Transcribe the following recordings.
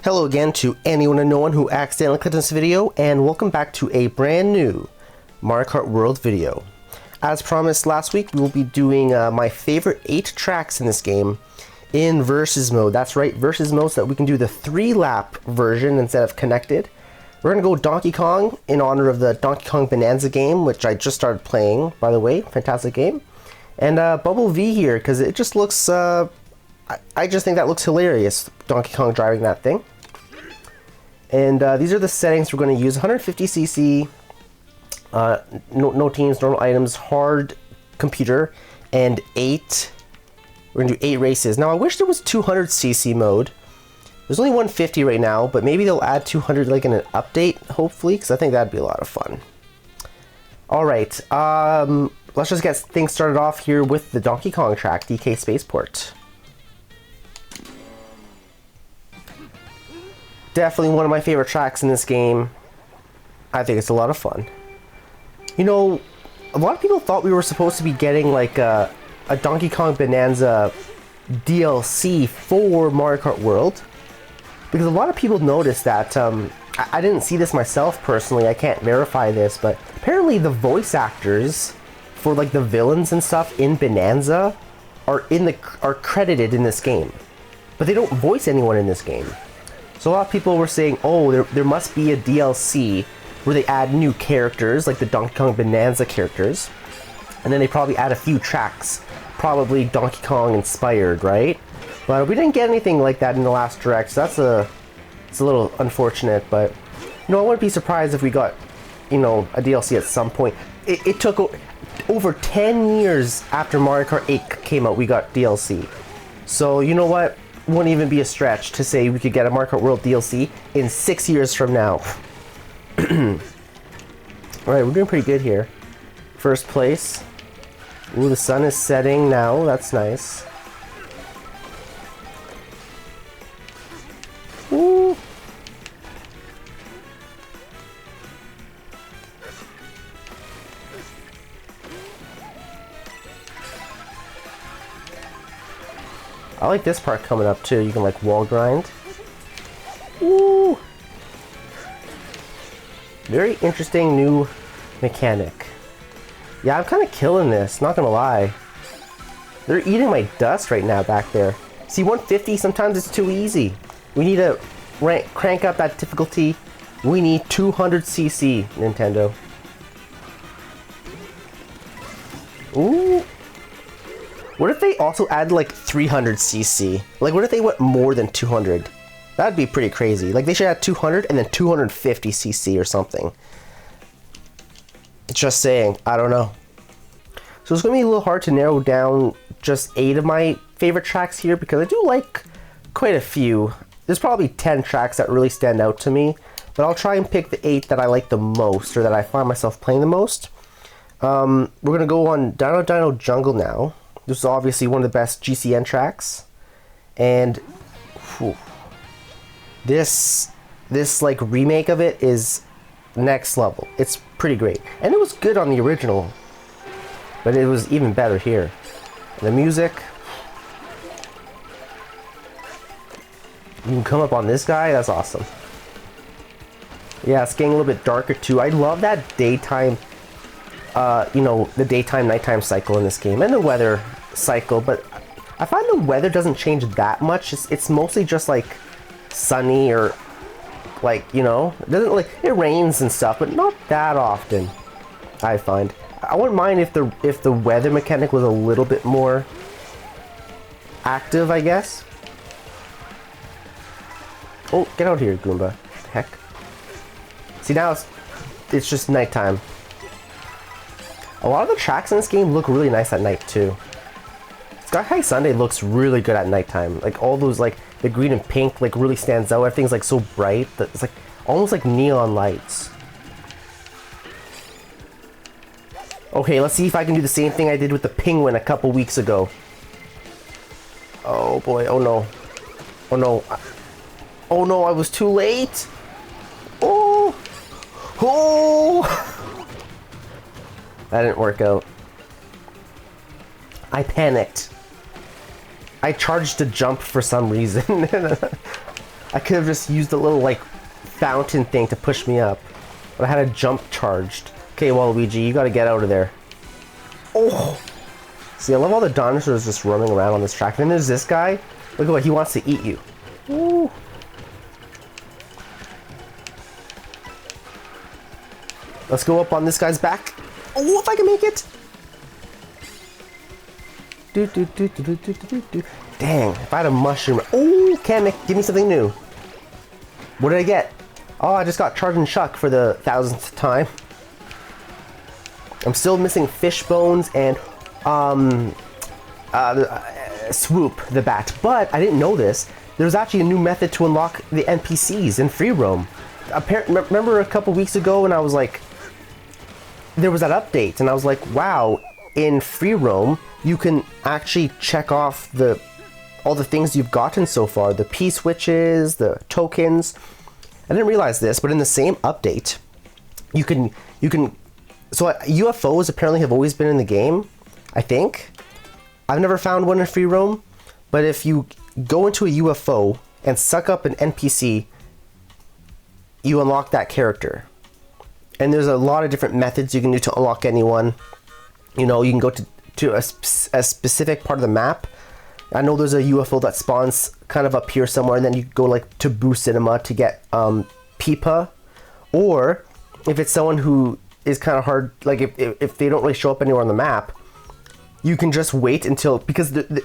Hello again to anyone and no one who accidentally clicked this video, and welcome back to a brand new Mario Kart World video. As promised last week, we will be doing my favorite 8 tracks in this game in versus mode. That's right, versus mode, so that we can do the 3-lap version instead of connected. We're going to go Donkey Kong in honor of the Donkey Kong Bonanza game, which I just started playing, by the way. Fantastic game. And Bubble V here, because it just looks, I just think that looks hilarious, Donkey Kong driving that thing. And these are the settings we're going to use. 150cc, no teams, normal items, hard computer, and 8. We're going to do 8 races. Now I wish there was 200cc mode. There's only 150 right now, but maybe they'll add 200 like in an update, hopefully, because I think that'd be a lot of fun. Alright, let's just get things started off here with the Donkey Kong track, DK Spaceport. Definitely one of my favorite tracks in this game. I think it's a lot of fun. You know, a lot of people thought we were supposed to be getting like a Donkey Kong Bonanza DLC for Mario Kart World, because a lot of people noticed that, I didn't see this myself personally, I can't verify this, but apparently the voice actors for like the villains and stuff in Bonanza are credited in this game, but they don't voice anyone in this game. So a lot of people were saying, oh, there must be a DLC where they add new characters, like the Donkey Kong Bonanza characters, and then they probably add a few tracks, probably Donkey Kong inspired, right? But we didn't get anything like that in the last direct, so it's a little unfortunate, but you know, I wouldn't be surprised if we got, you know, a DLC at some point. It took over 10 years after Mario Kart 8 came out, we got DLC. So you know what? Wouldn't even be a stretch to say we could get a Mario Kart World DLC in 6 years from now. Alright, we're doing pretty good here. First place. Ooh, the sun is setting now. That's nice. Ooh. I like this part coming up too. You can like wall grind. Woo! Very interesting new mechanic. Yeah, I'm kind of killing this, not gonna lie. They're eating my dust right now back there. See, 150, sometimes it's too easy. We need to crank up that difficulty. We need 200cc, Nintendo. Ooh. What if they also add like 300cc? Like, what if they went more than 200? That'd be pretty crazy. Like, they should add 200 and then 250cc or something. Just saying. I don't know. So it's going to be a little hard to narrow down just 8 of my favorite tracks here, because I do like quite a few. There's probably 10 tracks that really stand out to me, but I'll try and pick the 8 that I like the most, or that I find myself playing the most. We're going to go on Dino Dino Jungle now. This is obviously one of the best GCN tracks, and whew, this like remake of it is next level. It's pretty great, and it was good on the original, but it was even better here. And the music, you can come up on this guy. That's awesome. Yeah, it's getting a little bit darker too. I love that daytime, you know, the daytime nighttime cycle in this game, and the weather cycle, but I find the weather doesn't change that much. It's mostly just like sunny, or like, you know, it doesn't, like, it rains and stuff, but not that often, I find. I wouldn't mind if the weather mechanic was a little bit more active, I guess. Oh, get out here, Goomba. What the heck? See, now it's just nighttime. A lot of the tracks in this game look really nice at night too. Sky High Sunday looks really good at nighttime. Like, all those, like, the green and pink, like, really stands out. Everything's like so bright that it's like almost like neon lights. Okay, let's see if I can do the same thing I did with the penguin a couple weeks ago. Oh boy, oh no. Oh no. Oh no, I was too late. Oh! Oh! That didn't work out. I panicked. I charged to jump for some reason. I could have just used a little, like, fountain thing to push me up. But I had a jump charged. Okay, Waluigi, you gotta get out of there. Oh! See, I love all the dinosaurs just roaming around on this track. And then there's this guy. Look at what he wants to eat you. Ooh. Let's go up on this guy's back. Oh, if I can make it! Dang, if I had a mushroom. Oh, give me something new. What did I get? Oh, I just got Charging Chuck for the 1000th time. I'm still missing fish bones and Swoop the bat. But I didn't know this. There's actually a new method to unlock the NPCs in free roam. Remember a couple weeks ago when I was like, there was that update and I was like, wow, in free roam you can actually check off all the things you've gotten so far, the P-switches, the tokens. I didn't realize this, but in the same update, you can so UFOs apparently have always been in the game, I think. I've never found one in free roam, but if you go into a UFO and suck up an NPC, you unlock that character. And there's a lot of different methods you can do to unlock anyone. You know, you can go to a specific part of the map. I know there's a UFO that spawns kind of up here somewhere, and then you go like to Boo Cinema to get Peepa. Or if it's someone who is kind of hard, like if they don't really show up anywhere on the map, you can just wait until, because the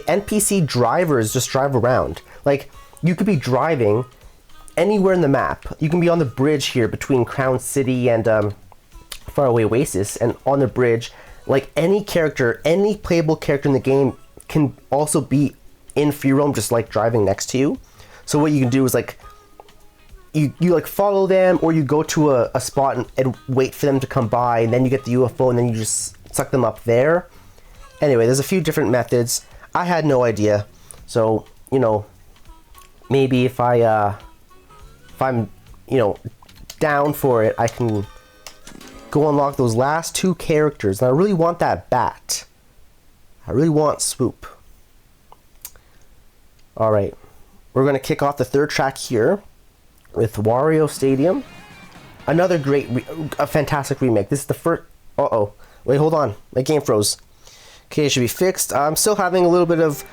NPC drivers just drive around. Like, you could be driving anywhere in the map. You can be on the bridge here between Crown City and Faraway Oasis, and on the bridge, like any character, any playable character in the game can also be in free roam, just like driving next to you. So what you can do is like, you like follow them, or you go to a spot and wait for them to come by, and then you get the UFO, and then you just suck them up there. Anyway, there's a few different methods. I had no idea, so you know, maybe if I'm down for it, I can go unlock those last two characters. And I really want that bat. I really want Swoop. All right, we're gonna kick off the third track here with Wario Stadium. Another a fantastic remake. This is the first. Wait, hold on. My game froze. Okay, it should be fixed. I'm still having a little bit of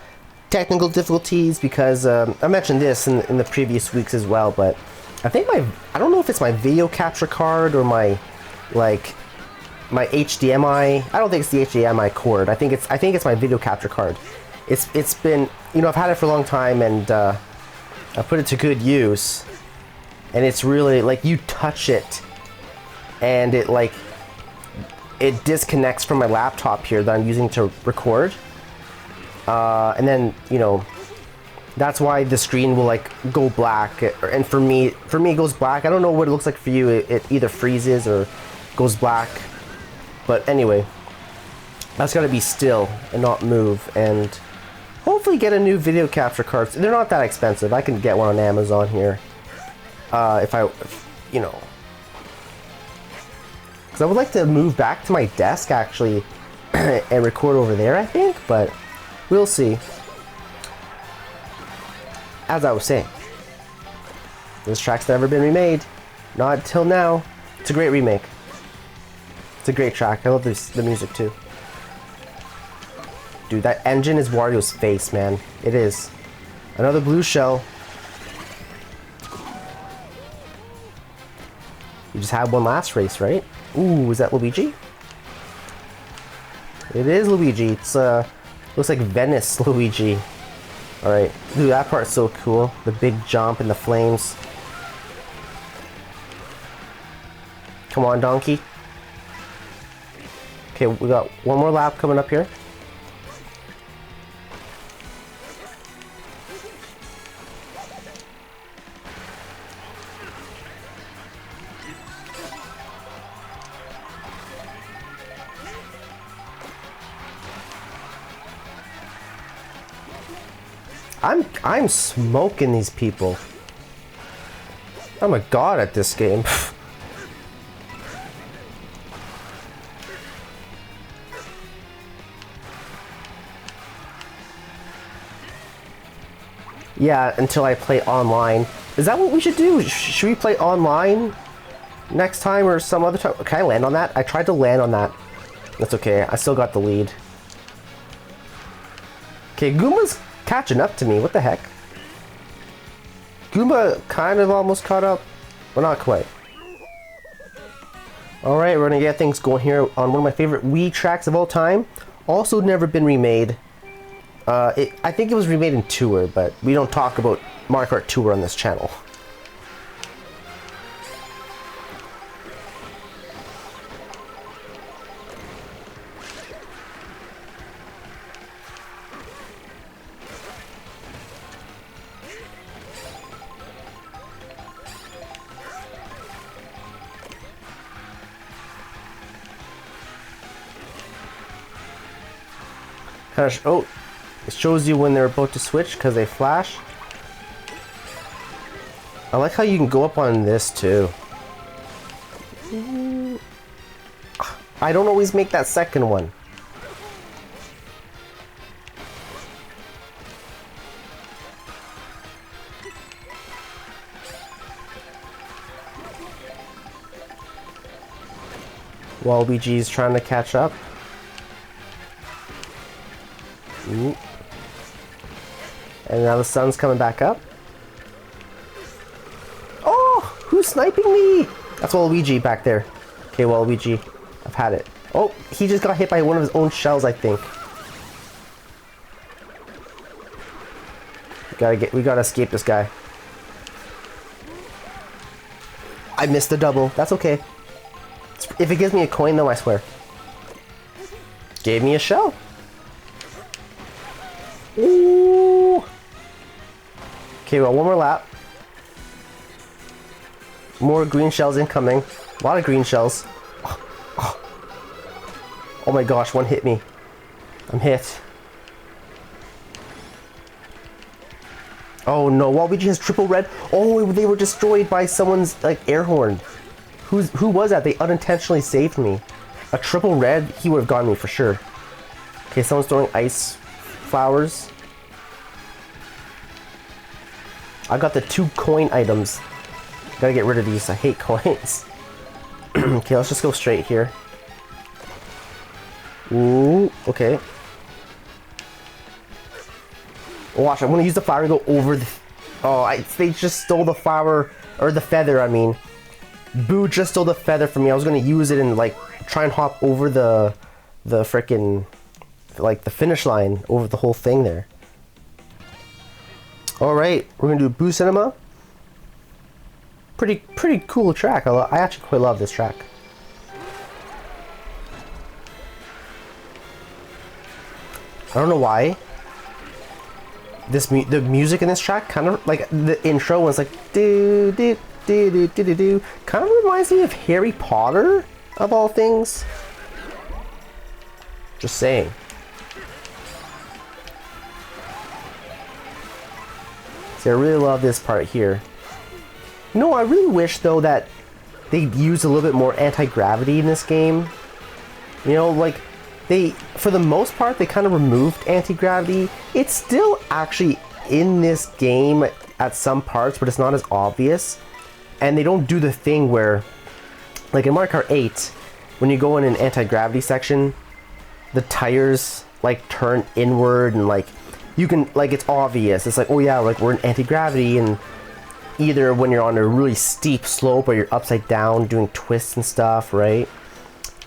technical difficulties because I mentioned this in the previous weeks as well, but I think I don't know if it's my video capture card or my HDMI. I don't think it's the HDMI cord. I think it's my video capture card. It's been, I've had it for a long time, and I put it to good use, and it's really like, you touch it and it disconnects from my laptop here that I'm using to record, and then that's why the screen will go black. And for me it goes black. I don't know what it looks like for you. It either freezes or goes black. But anyway, that's got to be still and not move, and hopefully get a new video capture card. They're not that expensive. I can get one on Amazon here, because I would like to move back to my desk actually and record over there, I think, but we'll see. As I was saying, this track's never been remade. Not until now. It's a great remake. It's a great track. I love the music too. Dude, that engine is Wario's face, man. It is. Another blue shell. You just had one last race, right? Ooh, is that Luigi? It is Luigi. It's looks like Venice Luigi. Alright. Dude, that part's so cool. The big jump and the flames. Come on, donkey. Okay, we got one more lap coming up here. I'm smoking these people. I'm a god at this game. Yeah, until I play online. Is that what we should do? Should we play online next time or some other time? Can I land on that? I tried to land on that. That's okay. I still got the lead. Okay, Goomba's catching up to me. What the heck? Goomba kind of almost caught up, but not quite. Alright, we're gonna get things going here on one of my favorite Wii tracks of all time. Also never been remade. I think it was remade in Tour, but we don't talk about Mario Kart Tour on this channel. Oh, it shows you when they're about to switch because they flash. I like how you can go up on this too. I don't always make that second one. Waluigi's trying to catch up. Ooh. And now the sun's coming back up. Oh, who's sniping me? That's Waluigi back there. Okay, Waluigi, I've had it. Oh, he just got hit by one of his own shells, I think. We gotta escape this guy. I missed the double. That's okay. If it gives me a coin, though, I swear. Gave me a shell. Ooh. Okay, well, one more lap. More green shells incoming. A lot of green shells. Oh my gosh, one hit me. I'm hit. Oh no, Waluigi has triple red. Oh, they were destroyed by someone's like air horn. Who was that? They unintentionally saved me. A triple red, he would have gotten me for sure. Okay, someone's throwing ice flowers. I got the 2 coin items. Gotta get rid of these. I hate coins. Okay, let's just go straight here. Ooh, okay. Watch, I'm gonna use the flower and go over the... Oh, they just stole the flower, or the feather, I mean. Boo just stole the feather from me. I was gonna use it and, like, try and hop over the frickin', like, the finish line, over the whole thing there. Alright, we're gonna do Boo Cinema. Pretty cool track. I actually quite love this track. I don't know why. The music in this track kind of like the intro was like do do do do do do do. Kind of reminds me of Harry Potter of all things. Just saying. See, I really love this part here. No, I really wish though that they used a little bit more anti-gravity in this game. You know, like for the most part, they kind of removed anti-gravity. It's still actually in this game at some parts, but it's not as obvious. And they don't do the thing where, like in Mario Kart 8, when you go in an anti-gravity section, the tires like turn inward and like you can, like, it's obvious. It's like, oh yeah, like we're in anti-gravity, and either when you're on a really steep slope or you're upside down doing twists and stuff, right?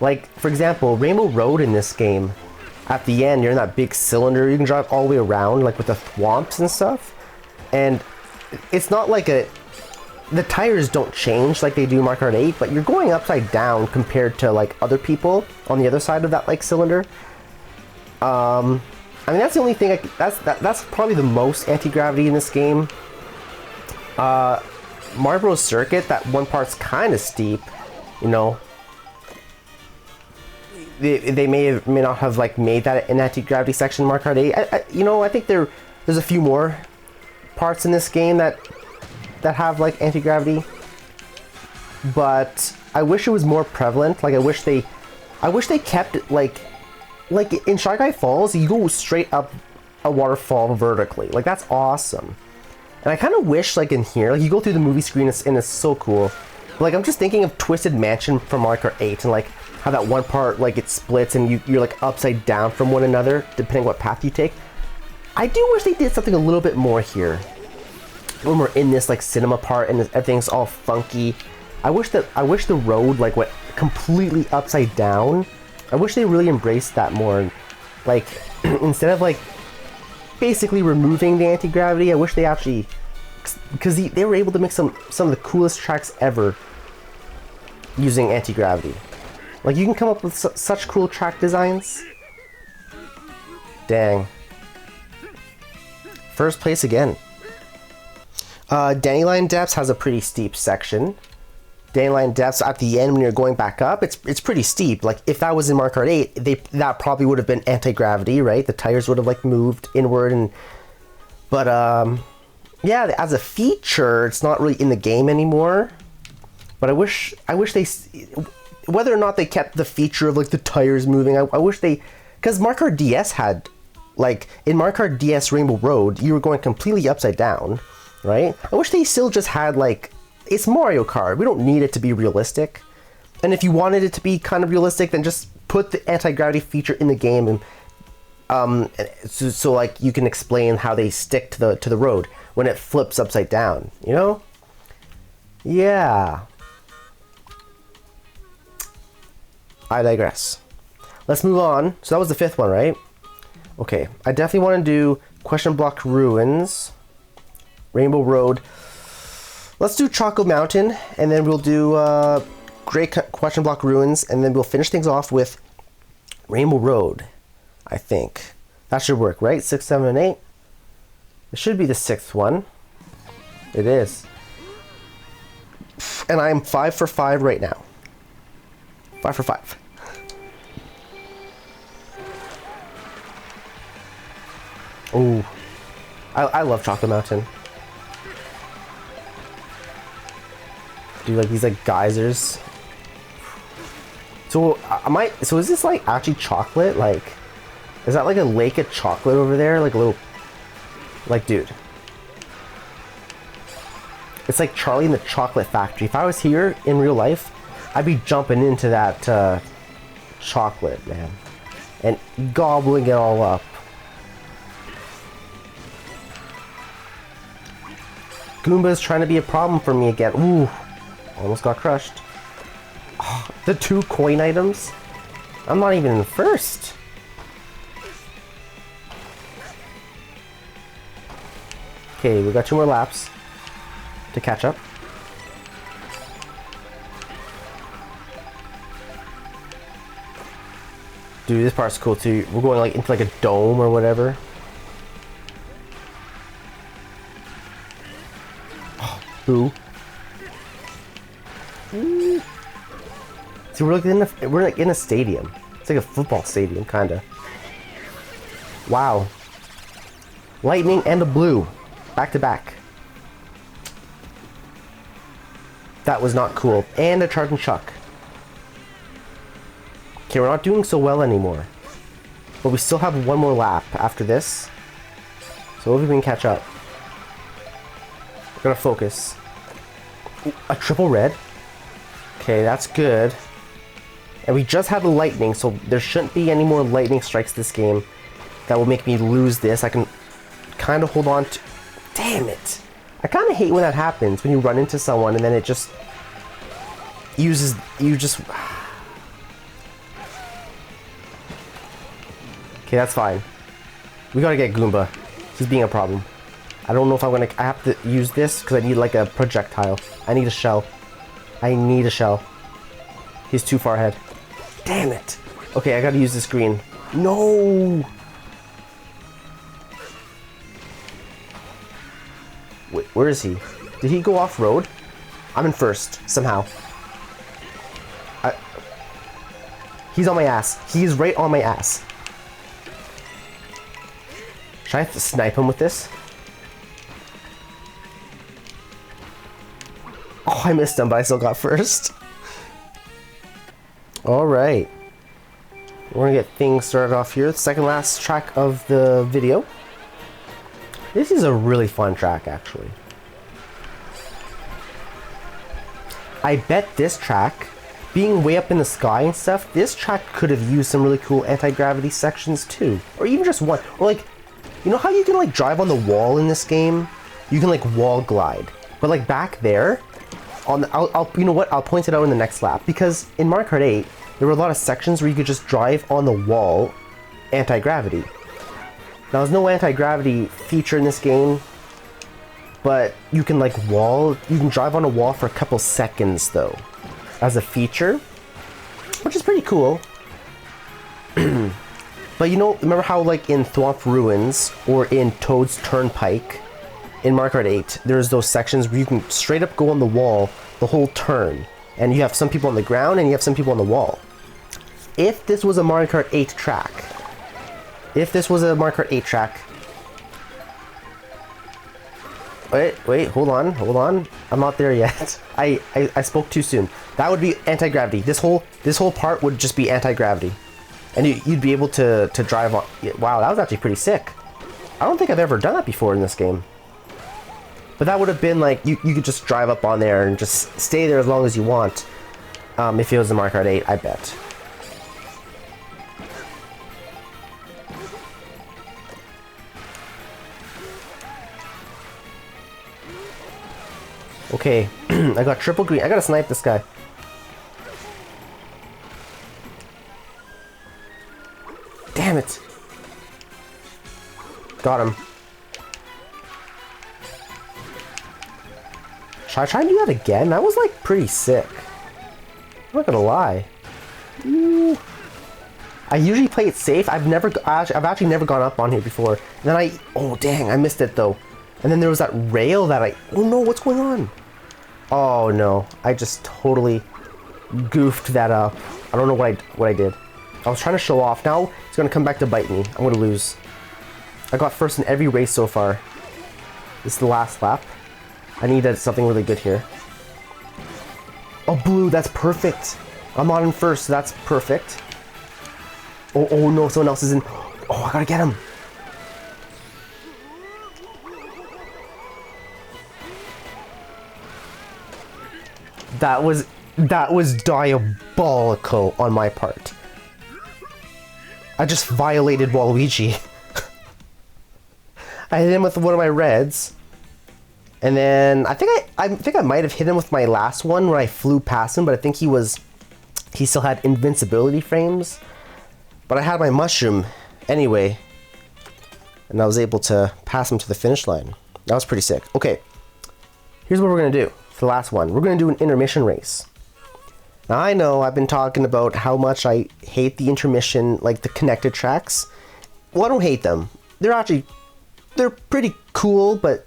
Like, for example, Rainbow Road in this game, at the end, you're in that big cylinder, you can drive all the way around, like with the thwomps and stuff. And it's not like the tires don't change like they do in Mario Kart 8, but you're going upside down compared to like other people on the other side of that like cylinder. I mean, that's the only thing, that's probably the most anti-gravity in this game. Mario Bros. Circuit, that one part's kind of steep, you know. They may not have like made that an anti-gravity section in Mario Kart 8. You know, I think there's a few more parts in this game that have like anti-gravity, but I wish it was more prevalent. Like I wish they kept it like in Shy Guy Falls, you go straight up a waterfall vertically. Like that's awesome. And I kind of wish, like, in here, like, you go through the movie screen and it's so cool. But, like, I'm just thinking of Twisted Mansion from Mario Kart 8 and, like, how that one part, like, it splits and you're, like, upside down from one another, depending what path you take. I do wish they did something a little bit more here. When we're in this, like, cinema part and everything's all funky. I wish the road, like, went completely upside down. I wish they really embraced that more. Like, instead of, like, basically removing the anti-gravity, I wish they actually, because they were able to make some of the coolest tracks ever using anti-gravity. Like, you can come up with such cool track designs. Dang. First place again. Dandelion Depths has a pretty steep section. Dandelion Depths at the end when you're going back up, it's pretty steep. Like, if that was in Mario Kart 8, that probably would have been anti-gravity, right? The tires would have, like, moved inward and... But, yeah, as a feature, it's not really in the game anymore. But I wish they... Whether or not they kept the feature of, like, the tires moving, I wish they... Because Mario Kart DS had... Like, in Mario Kart DS Rainbow Road, you were going completely upside down, right? I wish they still just had, like... It's Mario Kart. We don't need it to be realistic. And if you wanted it to be kind of realistic, then just put the anti-gravity feature in the game, and so like you can explain how they stick to the road when it flips upside down. You know? Yeah. I digress. Let's move on. So that was the 5th one, right? Okay. I definitely want to do Question Block Ruins, Rainbow Road. Let's do Chocolate Mountain, and then we'll do Great Question Block Ruins, and then we'll finish things off with Rainbow Road, I think. That should work, right? 6, 7, and 8. It should be the 6th one. It is. And I'm 5 for 5 right now. 5 for 5. Ooh. I love Chocolate Mountain. Do like these like geysers. So so is this like actually chocolate? Like, is that like a lake of chocolate over there? Like a little, like, dude. It's like Charlie in the Chocolate Factory. If I was here in real life, I'd be jumping into that chocolate, man, and gobbling it all up. Goomba's trying to be a problem for me again. Ooh. Almost got crushed. Oh, the 2 coin items? I'm not even in first. Okay, we got 2 more laps to catch up. Dude, this part's cool too. We're going like into like a dome or whatever. Oh, boo. See, we're like in a stadium. It's like a football stadium, kinda. Wow. Lightning and a blue, back to back. That was not cool. And a charge and chuck. Okay, we're not doing so well anymore, but we still have 1 more lap after this, so hopefully we can catch up. We're gonna focus. Ooh, a triple red. Okay, that's good. And we just had the lightning, so there shouldn't be any more lightning strikes this game that will make me lose this. I can kind of hold on to... Damn it! I kind of hate when that happens, when you run into someone and then it just uses... You just... Okay, that's fine. We gotta get Goomba. He's being a problem. I don't know if I'm gonna... I have to use this because I need like a projectile. I need a shell. I need a shell. He's too far ahead. Damn it. Okay, I gotta use this green. No! Wait, where is he? Did he go off-road? I'm in first, somehow. He's on my ass. He's right on my ass. Should I have to snipe him with this? Oh, I missed him, but I still got first. Alright. We're gonna get things started off here. The second last track of the video. This is a really fun track, actually. I bet this track, being way up in the sky and stuff, this track could have used some really cool anti-gravity sections too. Or even just one. Or like, you know how you can like drive on the wall in this game? You can like wall glide. But like back there, on the, I'll you know what? I'll point it out in the next lap. Because in Mario Kart 8, there were a lot of sections where you could just drive on the wall anti-gravity. Now there's no anti-gravity feature in this game, but you can like you can drive on a wall for a couple seconds though, as a feature, which is pretty cool. But you know, remember how like in Thwomp Ruins or in Toad's Turnpike in Mario Kart 8, there's those sections where you can straight up go on the wall the whole turn, and you have some people on the ground and you have some people on the wall. If this was a Mario Kart 8 track, Wait, hold on. I'm not there yet. I spoke too soon. That would be anti-gravity. This whole part would just be anti-gravity. And you'd be able to drive on. Wow, that was actually pretty sick. I don't think I've ever done that before in this game. But that would have been like, you could just drive up on there and just stay there as long as you want. If it was the Mario Kart 8, I bet. Okay, I got triple green. I gotta snipe this guy. Damn it. Got him. Should I try and do that again? That was like pretty sick. I'm not gonna lie. Ooh. I usually play it safe. I've actually never gone up on here before. And then oh dang, I missed it though. And then there was that rail that oh no, what's going on? Oh no, I just totally goofed that up. I don't know what I did. I was trying to show off. Now it's gonna come back to bite me. I'm gonna lose. I got first in every race so far. This is the last lap. I needed something really good here. Oh, blue, that's perfect. I'm not in first, so that's perfect. Oh no, someone else is in. Oh, I gotta get him. That was diabolical on my part. I just violated Waluigi. I hit him with one of my reds, and then I think I might have hit him with my last one when I flew past him, but I think he still had invincibility frames. But I had my mushroom anyway, and I was able to pass him to the finish line. That was pretty sick. Okay, here's what we're gonna do. For the last one, we're going to do an intermission race. Now I know I've been talking about how much I hate the intermission, like the connected tracks. Well, I don't hate them. They're pretty cool, but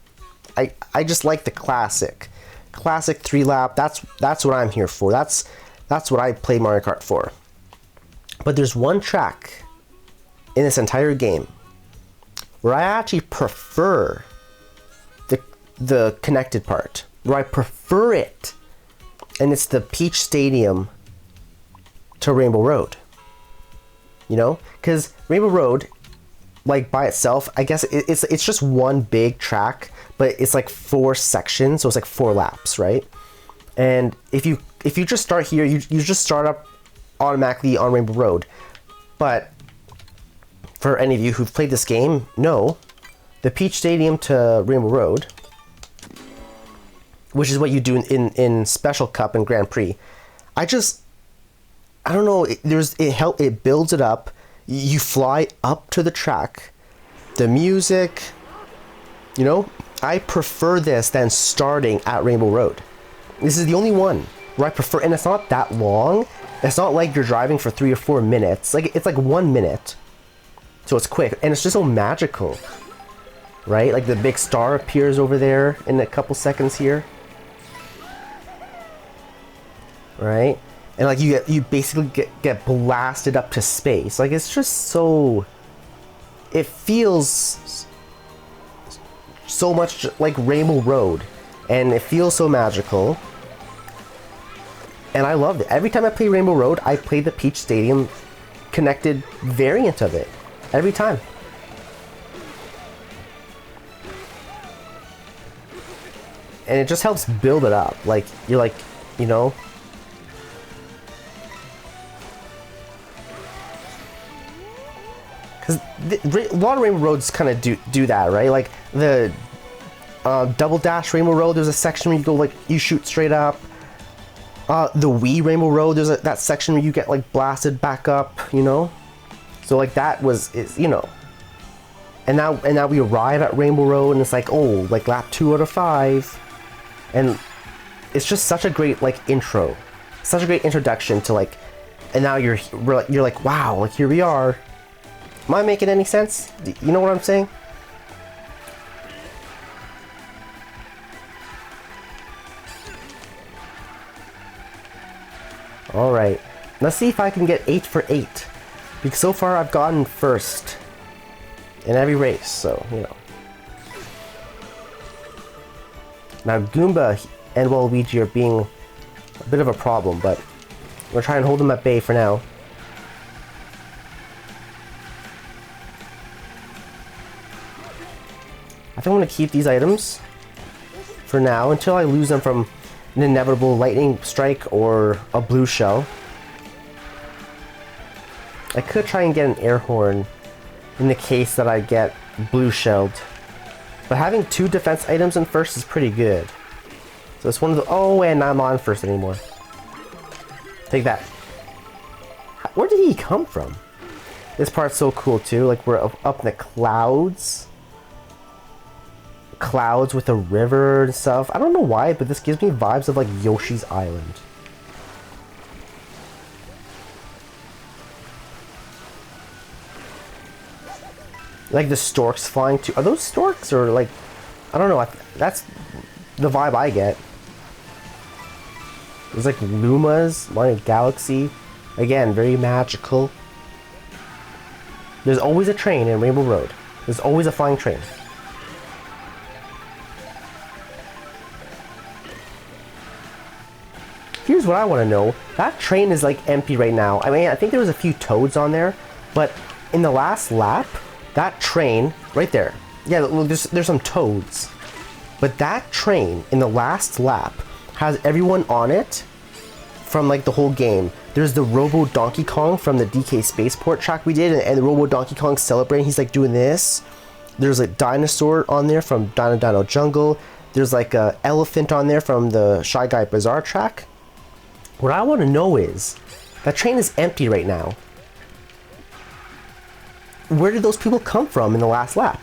I just like the classic 3-lap. That's what I'm here for. That's what I play Mario Kart for. But there's one track in this entire game where I actually prefer the connected part. Where I prefer it, and it's the Peach Stadium to Rainbow Road. You know, because Rainbow Road, like by itself, I guess it's just one big track, but it's like 4 sections, so it's like 4 laps, right? And if you just start here, you just start up automatically on Rainbow Road. But for any of you who've played this game, know the Peach Stadium to Rainbow Road, which is what you do in Special Cup and Grand Prix. I don't know, it builds it up. You fly up to the track. The music, you know, I prefer this than starting at Rainbow Road. This is the only one where I prefer, and it's not that long. It's not like you're driving for 3 or 4 minutes. Like it's like 1 minute. So it's quick, and it's just so magical. Right? Like the big star appears over there in a couple seconds here. Right? And like you basically get blasted up to space. Like it's just so, it feels so much like Rainbow Road, and it feels so magical, and I loved it. Every time I play Rainbow Road, I play the Peach Stadium connected variant of it every time. and it just helps build it up. Like, you're like, you know. Because a lot of Rainbow Roads kind of do that, right? Like the Double Dash Rainbow Road, there's a section where you go like you shoot straight up. The Wii Rainbow Road, there's that section where you get like blasted back up, you know. So like that is you know. And now we arrive at Rainbow Road, and it's like, oh, like lap 2 out of 5, and it's just such a great like intro, such a great introduction to like, and now you're like, wow, like here we are. Am I making any sense? You know what I'm saying? All right, let's see if I can get 8 for 8, because so far I've gotten first in every race, so, you know. Now Goomba and Waluigi are being a bit of a problem, but we're trying to hold them at bay for now. I think I'm going to keep these items for now until I lose them from an inevitable lightning strike or a blue shell. I could try and get an air horn in the case that I get blue shelled, but having 2 defense items in first is pretty good. So it's one of the, oh, and I'm on first anymore. Take that. Where did he come from? This part's so cool too, like we're up in the clouds with a river and stuff. I don't know why, but this gives me vibes of like Yoshi's Island. Like the storks flying too. Are those storks or like, I don't know. That's the vibe I get. There's like Lumas, Mario Galaxy. Again, very magical. There's always a train in Rainbow Road. There's always a flying train. Here's what I want to know. That train is like empty right now. I mean, I think there was a few toads on there, but in the last lap, that train right there, yeah, look, there's some toads, but that train in the last lap has everyone on it from like the whole game. There's the Robo Donkey Kong from the DK Spaceport track we did, and the Robo Donkey Kong celebrating. He's like doing this. There's a dinosaur on there from Dino Dino Jungle. There's like a elephant on there from the Shy Guy Bazaar track. What I want to know is, that train is empty right now. Where did those people come from in the last lap?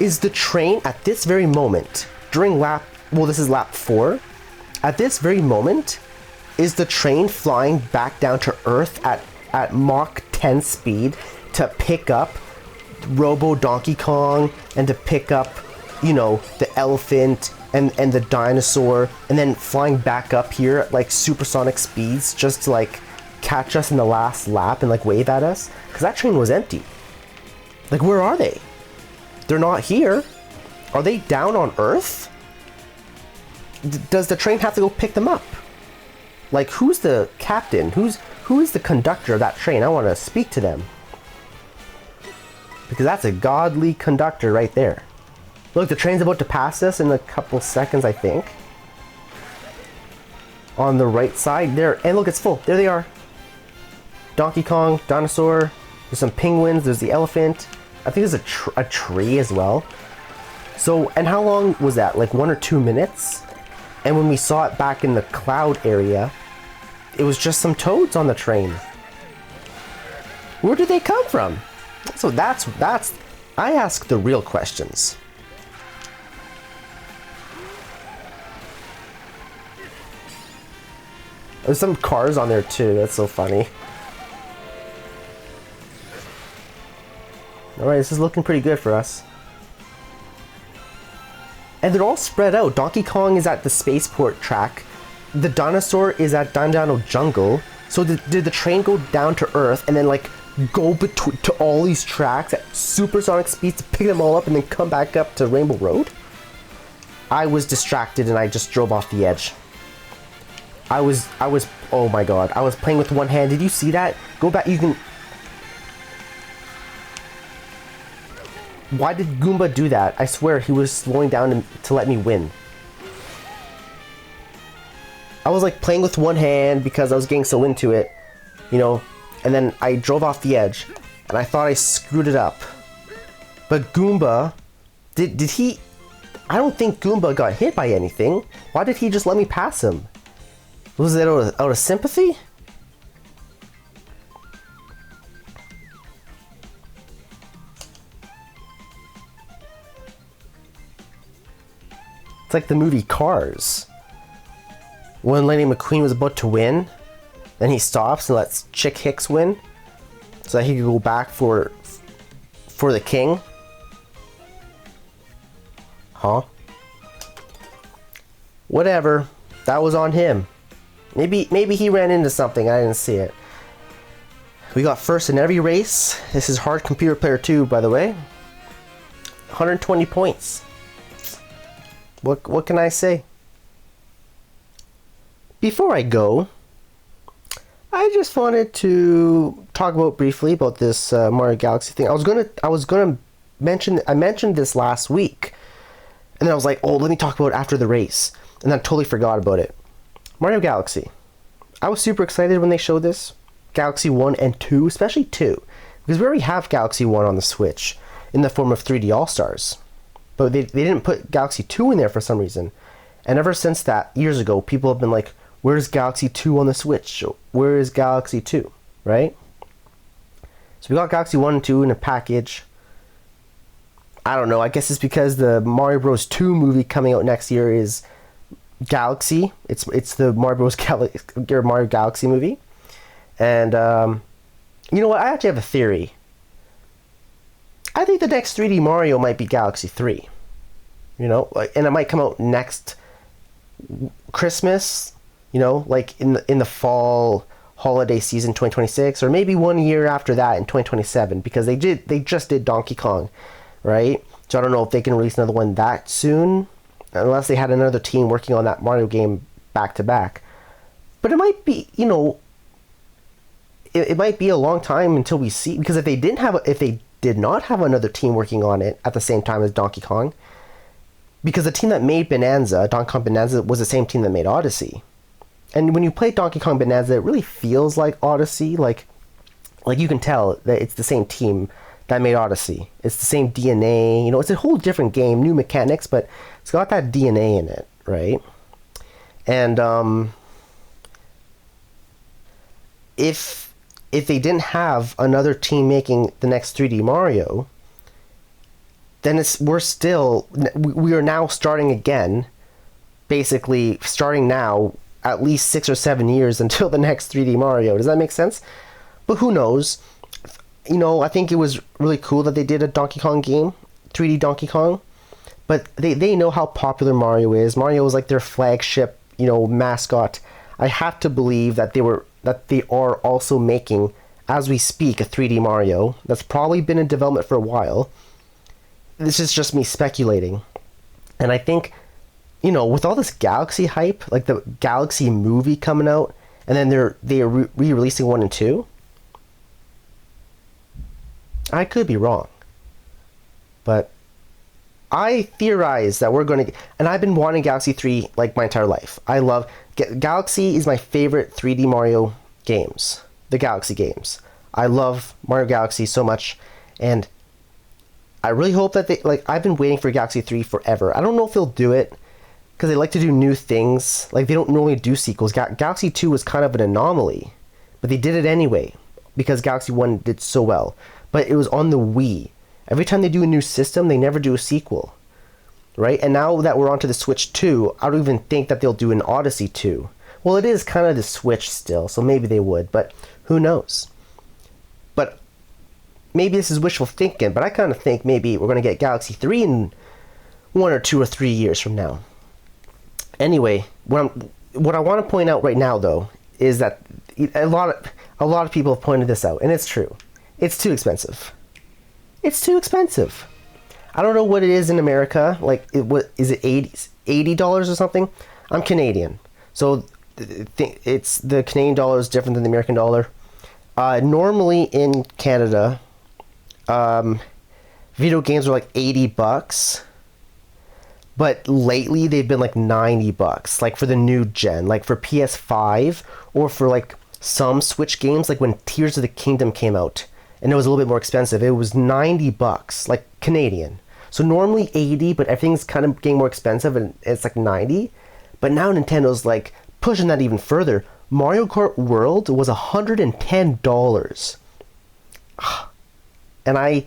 Is the train at this very moment, during lap, well, this is lap 4, at this very moment, is the train flying back down to Earth at Mach 10 speed to pick up Robo Donkey Kong and to pick up, you know, the elephant and the dinosaur, and then flying back up here at like supersonic speeds just to like catch us in the last lap and like wave at us? Because that train was empty. Like, where are they? They're not here. Are they down on Earth? Does the train have to go pick them up? Like, who's the captain? Who is the conductor of that train? I want to speak to them. Because that's a godly conductor right there. Look, the train's about to pass us in a couple seconds, I think. On the right side there. And look, it's full. There they are. Donkey Kong, dinosaur. There's some penguins. There's the elephant. I think there's a tree as well. So, and how long was that? Like 1 or 2 minutes? And when we saw it back in the cloud area, it was just some toads on the train. Where did they come from? So that's I ask the real questions. There's some cars on there too. That's so funny. Alright, this is looking pretty good for us. And they're all spread out. Donkey Kong is at the Spaceport track. The dinosaur is at Dino Dino Jungle. So did the train go down to Earth and then like go to all these tracks at supersonic speeds to pick them all up and then come back up to Rainbow Road? I was distracted and I just drove off the edge. I was, oh my god, I was playing with one hand. Did you see that? Go back, you can... Why did Goomba do that? I swear he was slowing down to let me win. I was like playing with one hand because I was getting so into it, you know, and then I drove off the edge, and I thought I screwed it up. But Goomba, did he? I don't think Goomba got hit by anything. Why did he just let me pass him? Was it out of sympathy? It's like the movie Cars. When Lightning McQueen was about to win, then he stops and lets Chick Hicks win, so that he could go back for the king. Huh? Whatever. That was on him. Maybe he ran into something. I didn't see it. We got first in every race. This is Hard Computer Player 2, by the way. 120 points. What can I say? Before I go, I just wanted to talk briefly about this Mario Galaxy thing. I was gonna mention. I mentioned this last week, and then I was like, "Oh, let me talk about it after the race," and then I totally forgot about it. Mario Galaxy. I was super excited when they showed this. Galaxy 1 and 2, especially 2, because we already have Galaxy 1 on the Switch in the form of 3D All-Stars, but they didn't put Galaxy 2 in there for some reason. And ever since that, years ago, people have been like, "Where's Galaxy 2 on the Switch? Where is Galaxy 2?" Right? So we got Galaxy 1 and 2 in a package. I don't know. I guess it's because the Mario Bros. 2 movie coming out next year is Galaxy. It's the Mario Bros. Mario Galaxy movie. And you know what? I actually have a theory. I think the next 3D Mario might be Galaxy 3. You know, and it might come out next Christmas. You know, like in the fall holiday season 2026, or maybe 1 year after that in 2027, because they just did Donkey Kong, right? So I don't know if they can release another one that soon, unless they had another team working on that Mario game back to back. But it might be, you know, it might be a long time until we see, because if they did not have another team working on it at the same time as Donkey Kong, because the team that made Bonanza, Donkey Kong Bonanza, was the same team that made Odyssey. And when you play Donkey Kong Bonanza, it really feels like Odyssey. Like you can tell that it's the same team that made Odyssey. It's the same DNA. You know, it's a whole different game, new mechanics, but it's got that DNA in it, right? And if they didn't have another team making the next 3D Mario, then we are now starting again, basically starting now, at least 6 or 7 years until the next 3D Mario. Does that make sense? But who knows? You know, I think it was really cool that they did a Donkey Kong game, 3D Donkey Kong. But they know how popular Mario is. Mario is like their flagship, you know, mascot. I have to believe that they are also making, as we speak, a 3D Mario that's probably been in development for a while. This is just me speculating. And I think, you know, with all this Galaxy hype, like the Galaxy movie coming out, and then they're re-releasing 1 and 2, I could be wrong. But I theorize that we're going to... And I've been wanting Galaxy 3 like my entire life. I love... Galaxy is my favorite 3D Mario games. The Galaxy games. I love Mario Galaxy so much. And I really hope that they... Like, I've been waiting for Galaxy 3 forever. I don't know if they'll do it, because they like to do new things. Like, they don't normally do sequels. Galaxy 2 was kind of an anomaly, but they did it anyway, because Galaxy 1 did so well. But it was on the Wii. Every time they do a new system, they never do a sequel, right? And now that we're onto the Switch 2, I don't even think that they'll do an Odyssey 2. Well, it is kind of the Switch still, so maybe they would, but who knows? But maybe this is wishful thinking, but I kind of think maybe we're going to get Galaxy 3 in 1 or 2 or 3 years from now. Anyway, what I want to point out right now, though, is that a lot of people have pointed this out, and it's true. It's too expensive. It's too expensive. I don't know what it is in America. Like, is it $80 or something? I'm Canadian, so it's the Canadian dollar is different than the American dollar. Normally in Canada, video games are like $80, But lately they've been like $90, like for the new gen, like for PS5 or for like some Switch games, like when Tears of the Kingdom came out and it was a little bit more expensive. It was $90, like Canadian. So normally 80, but everything's kind of getting more expensive and it's like 90. But now Nintendo's like pushing that even further. Mario Kart World was $110. And I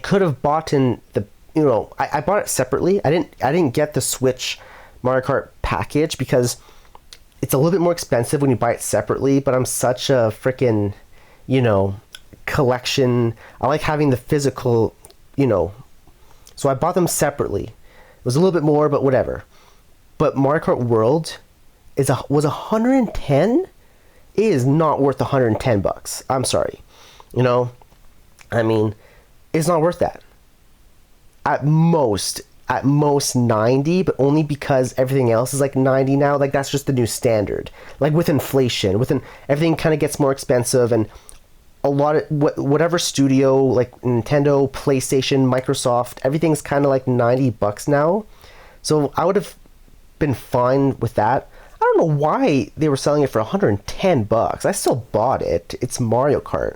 could have bought in the, I bought it separately. I didn't get the Switch Mario Kart package because it's a little bit more expensive when you buy it separately, but I'm such a freaking, collection. I like having the physical, so I bought them separately. It was a little bit more, but whatever. But Mario Kart World was 110. It is not worth $110. I'm sorry. I mean, it's not worth that. At most 90, but only because everything else is like 90 now. Like that's just the new standard. Like with inflation, everything kind of gets more expensive, and a lot of whatever studio, like Nintendo, PlayStation, Microsoft, everything's kind of like $90 now. So I would have been fine with that. I don't know why they were selling it for $110. I still bought it. It's Mario Kart.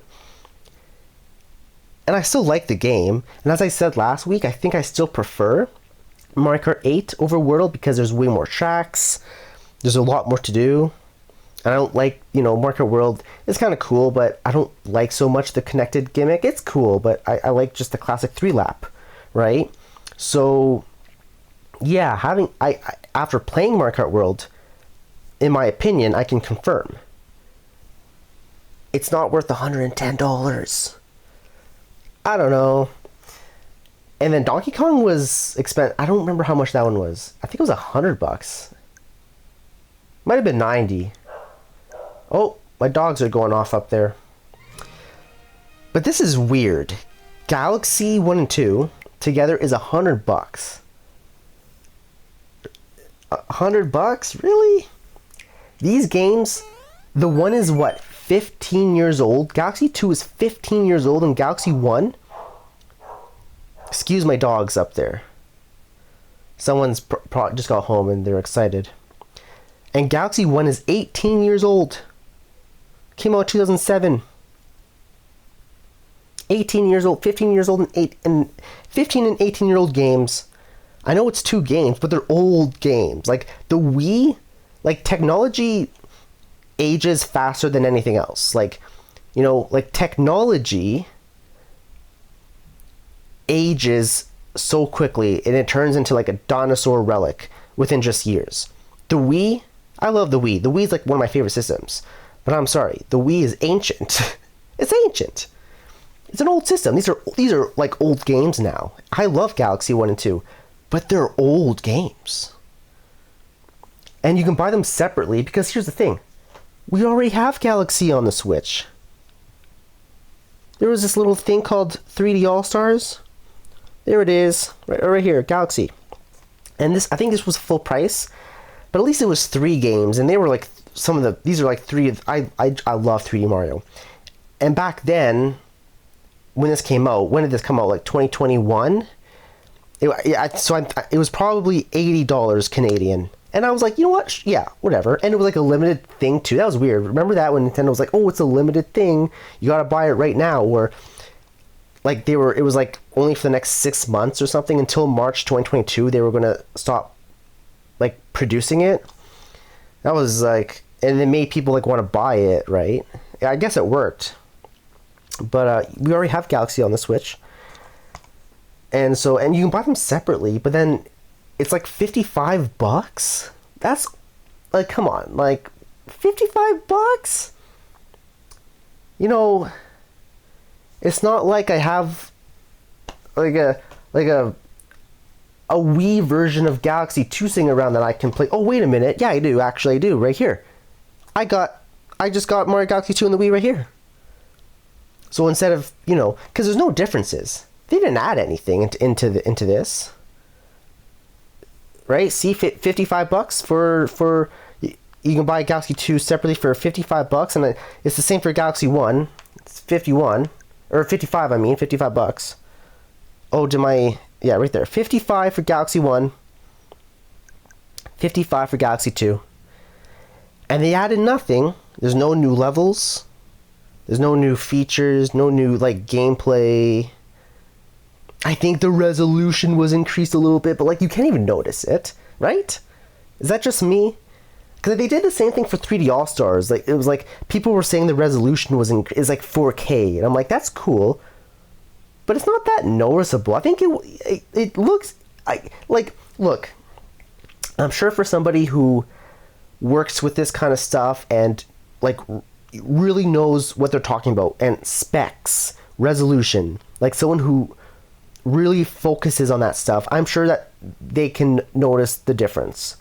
And I still like the game. And as I said last week, I think I still prefer Mario Kart 8 over World because there's way more tracks. There's a lot more to do. I don't like, Mario Kart World is kind of cool, but I don't like so much the connected gimmick. It's cool, but I like just the classic 3-lap, right? So, yeah, after playing Mario Kart World, in my opinion, I can confirm it's not worth $110. I don't know. And then Donkey Kong was expensive. I don't remember how much that one was. I think it was $100. Might have been 90. Oh, my dogs are going off up there. But this is weird. Galaxy 1 and 2 together is $100. $100? Really? These games, the one is what, 15 years old? Galaxy 2 is 15 years old, and Galaxy 1, excuse my dogs up there. Someone's just got home and they're excited. And Galaxy 1 is 18 years old. Came out 2007. 18 years old, 15 years old, and 15 and 18-year-old games. I know it's two games, but they're old games. Like the Wii, like technology ages faster than anything else. Like, like technology ages so quickly and it turns into like a dinosaur relic within just years. The Wii, I love the Wii. The Wii is like one of my favorite systems. But I'm sorry, the Wii is ancient. It's ancient. It's an old system. These are like old games now. I love Galaxy 1 and 2, but they're old games. And you can buy them separately because here's the thing. We already have Galaxy on the Switch. There was this little thing called 3D All-Stars. There it is, right here, Galaxy. And I think this was full price, but at least it was 3 games, and they were like these are like 3 of, I love 3D Mario. And back then, when this came out, when did this come out? Like 2021? It was probably $80 Canadian. And I was like, you know what? Yeah, whatever. And it was like a limited thing too. That was weird. Remember that when Nintendo was like, oh, it's a limited thing. You gotta buy it right now. Or like it was like only for the next 6 months or something until March 2022 they were gonna stop like producing it. That was like, and it made people like want to buy it, right? I guess it worked. But we already have Galaxy on the Switch. And you can buy them separately, but then it's like $55? That's like, come on, like $55? It's not like I have like a Wii version of Galaxy 2 sitting around that I can play. Oh, wait a minute. Yeah, I do. Actually, I do. Right here. I just got Mario Galaxy 2 on the Wii right here. So instead of, because there's no differences. They didn't add anything into this. Right? See, $55 for you can buy Galaxy 2 separately for $55, and it's the same for Galaxy 1. It's 51 or 55. I mean, $55. Oh, Yeah, right there. 55 for Galaxy 1. 55 for Galaxy 2. And they added nothing. There's no new levels. There's no new features. No new, like, gameplay. I think the resolution was increased a little bit, but, like, you can't even notice it. Right? Is that just me? Because they did the same thing for 3D All-Stars. Like, it was like, people were saying the resolution is like 4K. And I'm like, that's cool. But it's not that noticeable. I think it looks... look, I'm sure for somebody who works with this kind of stuff and, like, really knows what they're talking about, and specs, resolution, like someone who really focuses on that stuff, I'm sure that they can notice the difference.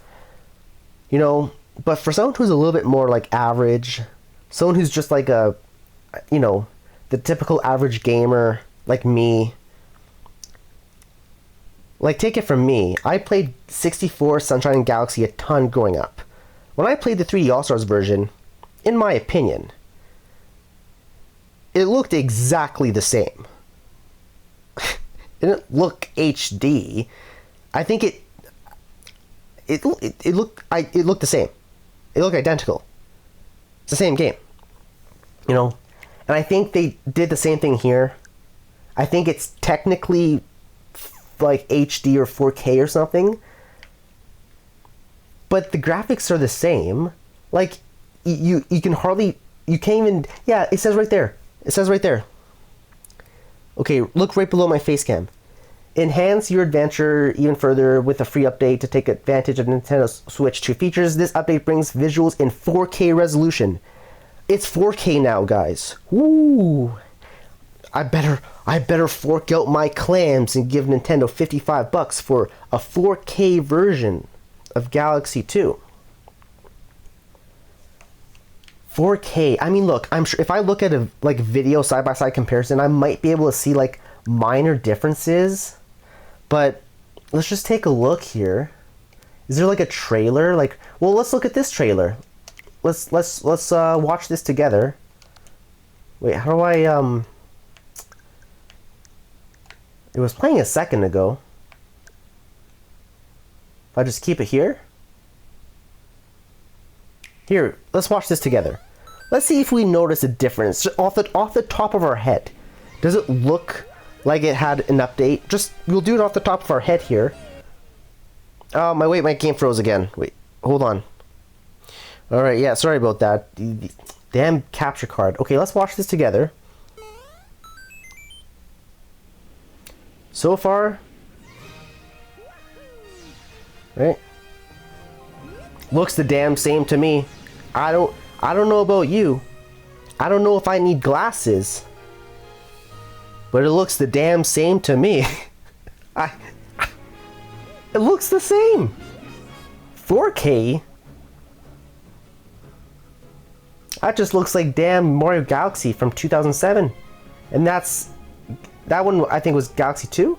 You know, but for someone who's a little bit more like average, someone who's just like a, you know, the typical average gamer like me, like, take it from me, I played 64 Sunshine and Galaxy a ton growing up. When I played the 3D All-Stars version, in my opinion, it looked exactly the same. It didn't look HD. I think it looked the same. It looked identical. It's the same game. You know? And I think they did the same thing here. I think it's technically like HD or 4K or something. But the graphics are the same. Like, you can hardly... You can't even... Yeah, it says right there. It says right there. Okay, look right below my face cam. Enhance your adventure even further with a free update to take advantage of Nintendo Switch 2 features. This update brings visuals in 4K resolution. It's 4K now, guys. Woo! I better fork out my clams and give Nintendo $55 for a 4K version of Galaxy 2. 4K. I mean, look, I'm sure if I look at a like video side-by-side comparison, I might be able to see like minor differences. But let's just take a look here. Is there like a trailer? Like, well, let's look at this trailer. Let's watch this together. Wait, how do I It was playing a second ago. If I just keep it here. Here, let's watch this together. Let's see if we notice a difference off the top of our head. Does it look like it had an update? Just, we'll do it off the top of our head here. Oh, my game froze again. Wait, hold on. Alright, yeah, sorry about that. Damn capture card. Okay, let's watch this together. So far, right? Looks the damn same to me. I don't know about you. I don't know if I need glasses. But it looks the damn same to me. It looks the same. 4K? That just looks like damn Mario Galaxy from 2007. And that one I think was Galaxy 2?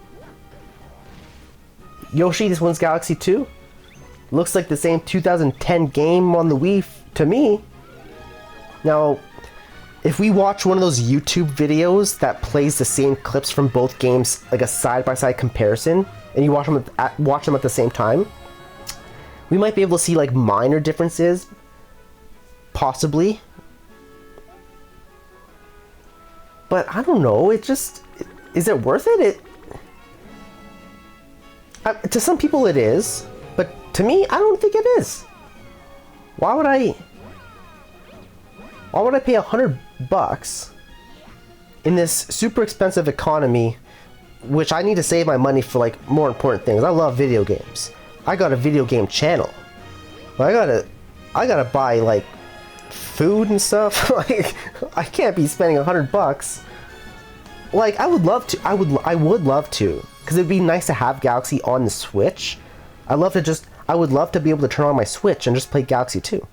Yoshi, this one's Galaxy 2? Looks like the same 2010 game on the Wii to me. Now, if we watch one of those YouTube videos that plays the same clips from both games, like a side-by-side comparison, and you watch them at the same time, we might be able to see like minor differences, possibly. But I don't know. It just, is it worth it? To some people it is, but to me, I don't think it is. Why would I pay $100 in this super expensive economy, which I need to save my money for like more important things? I love video games. I got a video game channel. But I gotta buy like food and stuff. Like, I can't be spending $100. Like, I would love to. I would love to, because it'd be nice to have Galaxy on the Switch. I would love to be able to turn on my Switch and just play Galaxy 2.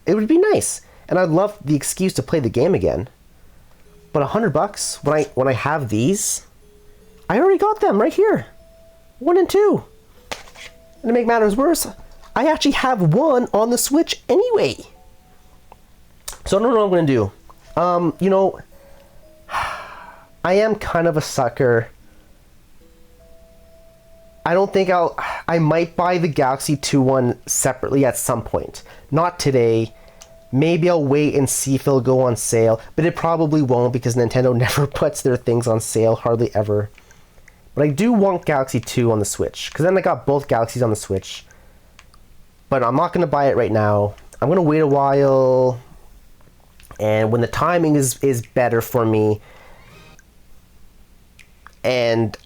It would be nice. And I'd love the excuse to play the game again. But $100 when I have these, I already got them right here. 1 and 2. And to make matters worse, I actually have one on the Switch anyway. So I don't know what I'm gonna do. You know, I am kind of a sucker I don't think I might buy the Galaxy 2 one separately at some point. Not today. Maybe I'll wait and see if it'll go on sale, but it probably won't because Nintendo never puts their things on sale, hardly ever. But I do want Galaxy 2 on the Switch, because then I got both Galaxies on the Switch. But I'm not going to buy it right now. I'm going to wait a while, and when the timing is better for me, and,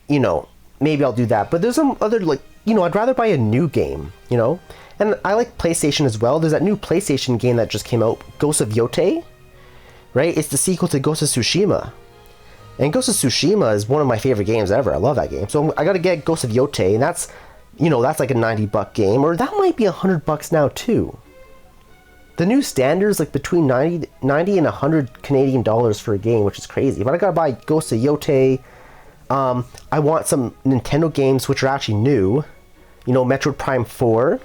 you know, maybe I'll do that. But there's some other, like, you know, I'd rather buy a new game, you know? And I like PlayStation as well. There's that new PlayStation game that just came out, Ghost of Yotei, right? It's the sequel to Ghost of Tsushima. And Ghost of Tsushima is one of my favorite games ever. I love that game. So I gotta get Ghost of Yotei, and that's, you know, that's like a $90 game, or that might be $100 now too. The new standards like between 90 and 100 Canadian dollars for a game, which is crazy. But I gotta buy Ghost of Yotei. I want some Nintendo games which are actually new. You know, Metroid Prime 4,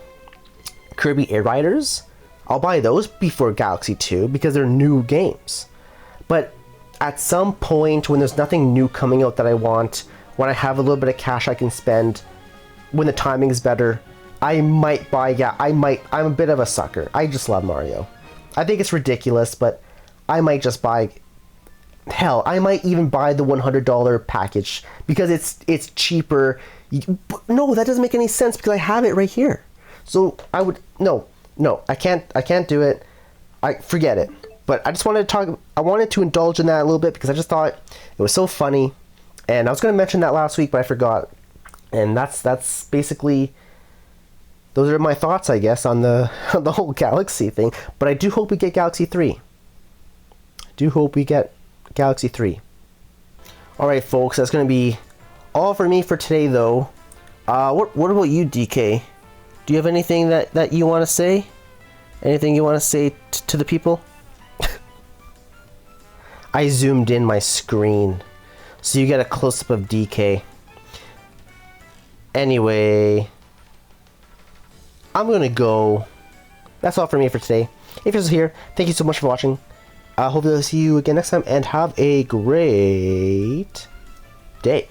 Kirby Air Riders. I'll buy those before Galaxy 2 because they're new games. But at some point when there's nothing new coming out that I want, when I have a little bit of cash I can spend, when the timing is better, I might buy, I'm a bit of a sucker. I just love Mario. I think it's ridiculous, but I might just buy, hell, I might even buy the $100 package because it's cheaper. No, that doesn't make any sense because I have it right here. So I would, no, I can't do it. Forget it. But I just wanted to talk, I wanted to indulge in that a little bit because I just thought it was so funny. And I was going to mention that last week, but I forgot. And that's basically, those are my thoughts, I guess, on the whole Galaxy thing. But I do hope we get Galaxy 3. I do hope we get Galaxy 3. Alright, folks, that's going to be all for me for today, though. What about you, DK? Do you have anything that you want to say? Anything you want to say to the people? I zoomed in my screen, so you get a close-up of DK. Anyway, I'm gonna go. That's all for me for today. If you're still here, thank you so much for watching. I hope to see you again next time, and have a great day.